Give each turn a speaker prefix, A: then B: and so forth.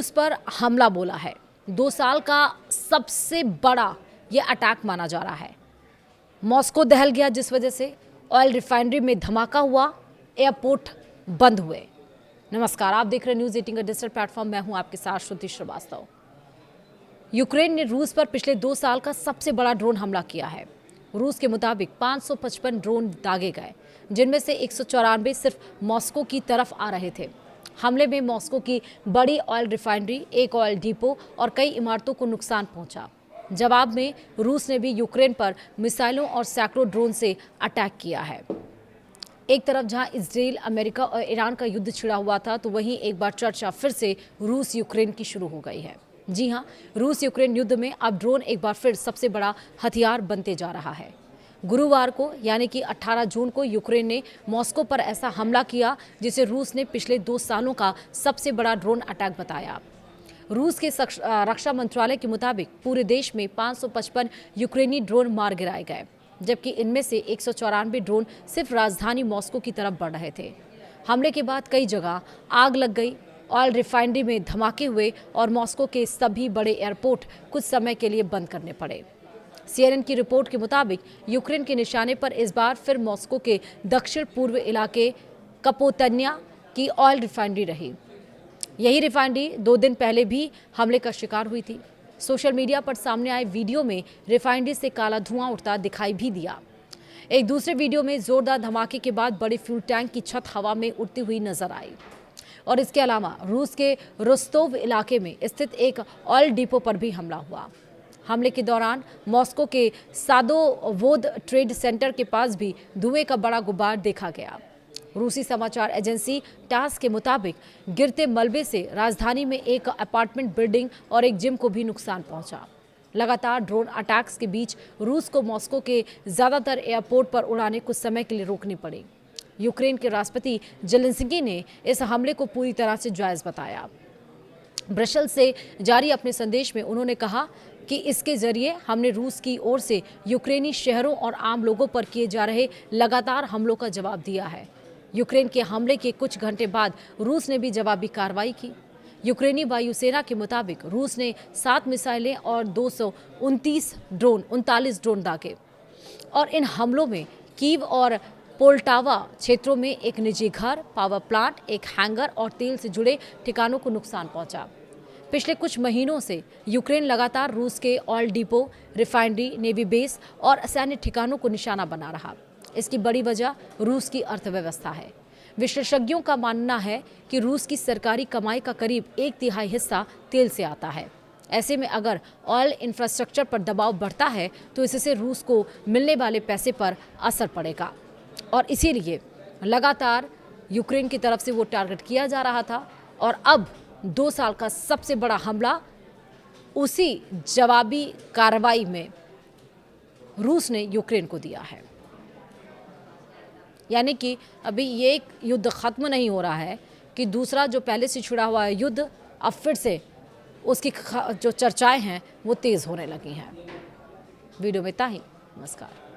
A: रूस पर हमला बोला है। 2 साल का सबसे बड़ा ये अटैक माना जा रहा है। मॉस्को दहल गया जिस वजह से ऑयल रिफाइनरी में धमाका हुआ, एयरपोर्ट बंद हुए। नमस्कार, आप देख रहे हैं न्यूज़ 18 का डिजिटल प्लेटफॉर्म। मैं हूं आपके साथ श्रुति श्रीवास्तव। यूक्रेन ने रूस पर पिछले 2 साल का सबसे बड़ा ड्रोन हमला किया है। रूस के मुताबिक 555 ड्रोन दागे गए, जिनमें से 194 सिर्फ मॉस्को की तरफ आ रहे थे। हमले में मॉस्को की बड़ी ऑयल रिफाइनरी, एक ऑयल डिपो और कई इमारतों को नुकसान पहुंचा। जवाब में रूस ने भी यूक्रेन पर मिसाइलों और सैकड़ों ड्रोन से अटैक किया है। एक तरफ जहां इजराइल, अमेरिका और ईरान का युद्ध छिड़ा हुआ था, तो वहीं एक बार चर्चा फिर से रूस यूक्रेन की शुरू हो गई है। जी हां, रूस यूक्रेन युद्ध में अब ड्रोन एक बार फिर सबसे बड़ा हथियार बनते जा रहा है। गुरुवार को यानी कि 18 जून को यूक्रेन ने मॉस्को पर ऐसा हमला किया जिसे रूस ने पिछले 2 सालों का सबसे बड़ा ड्रोन अटैक बताया। रूस के रक्षा मंत्रालय के मुताबिक पूरे देश में 555 यूक्रेनी ड्रोन मार गिराए गए, जबकि इनमें से 194 ड्रोन सिर्फ राजधानी मॉस्को की तरफ बढ़ रहे थे। हमले के बाद कई जगह आग लग गई, ऑयल रिफाइनरी में धमाके हुए और मॉस्को के सभी बड़े एयरपोर्ट कुछ समय के लिए बंद करने पड़े। CNN की रिपोर्ट के मुताबिक यूक्रेन के निशाने पर इस बार फिर मॉस्को के दक्षिण पूर्व इलाके कपोतन्या की ऑयल रिफाइनरी रही। यही रिफाइनरी 2 दिन पहले भी हमले का शिकार हुई थी। सोशल मीडिया पर सामने आए वीडियो में रिफाइनरी से काला धुआं उठता दिखाई भी दिया। एक दूसरे वीडियो में जोरदार धमाके के बाद बड़े फ्यूल टैंक की छत हवा में उड़ती हुई नजर आई। और इसके अलावा रूस के रोस्तोव इलाके में स्थित एक ऑयल डिपो पर भी हमला हुआ। हमले के दौरान मॉस्को के सादोवोद ट्रेड सेंटर के पास भी धुएं का बड़ा गुब्बार देखा गया। रूसी समाचार एजेंसी टास के मुताबिक गिरते मलबे से राजधानी में एक अपार्टमेंट बिल्डिंग और एक जिम को भी नुकसान पहुंचा। लगातार ड्रोन अटैक्स के बीच रूस को मॉस्को के ज्यादातर एयरपोर्ट पर उड़ानें कुछ समय के लिए रोकनी पड़ी। यूक्रेन के राष्ट्रपति जेलेंस्की ने इस हमले को पूरी तरह से जायज बताया। ब्रसेल से जारी अपने संदेश में उन्होंने कहा कि इसके जरिए हमने रूस की ओर से यूक्रेनी शहरों और आम लोगों पर किए जा रहे लगातार हमलों का जवाब दिया है। यूक्रेन के हमले के कुछ घंटे बाद रूस ने भी जवाबी कार्रवाई की। यूक्रेनी वायुसेना के मुताबिक रूस ने 7 मिसाइलें और 39 ड्रोन दागे और इन हमलों में कीव और पोल्टावा क्षेत्रों में एक निजी घर, पावर प्लांट, एक हैंगर और तेल से जुड़े ठिकानों को नुकसान पहुंचा। पिछले कुछ महीनों से यूक्रेन लगातार रूस के oil depot, refinery, navy base और सैन्य ठिकानों को निशाना बना रहा। इसकी बड़ी वजह रूस की अर्थव्यवस्था है। विशेषज्ञों का मानना है कि रूस की सरकारी कमाई का करीब 1/3 हिस्सा तेल से आता है। ऐसे में अगर ऑयल इंफ्रास्ट्रक्चर पर दबाव बढ़ता है तो इससे रूस को मिलने वाले पैसे पर असर पड़ेगा और इसीलिए लगातार यूक्रेन की तरफ से वो टारगेट किया जा रहा था। और अब 2 साल का सबसे बड़ा हमला, उसी जवाबी कार्रवाई में रूस ने यूक्रेन को दिया है। यानी कि अभी ये एक युद्ध खत्म नहीं हो रहा है कि दूसरा जो पहले से छिड़ा हुआ है युद्ध अब फिर से उसकी जो चर्चाएं हैं वो तेज़ होने लगी हैं। वीडियो में इतना ही। नमस्कार।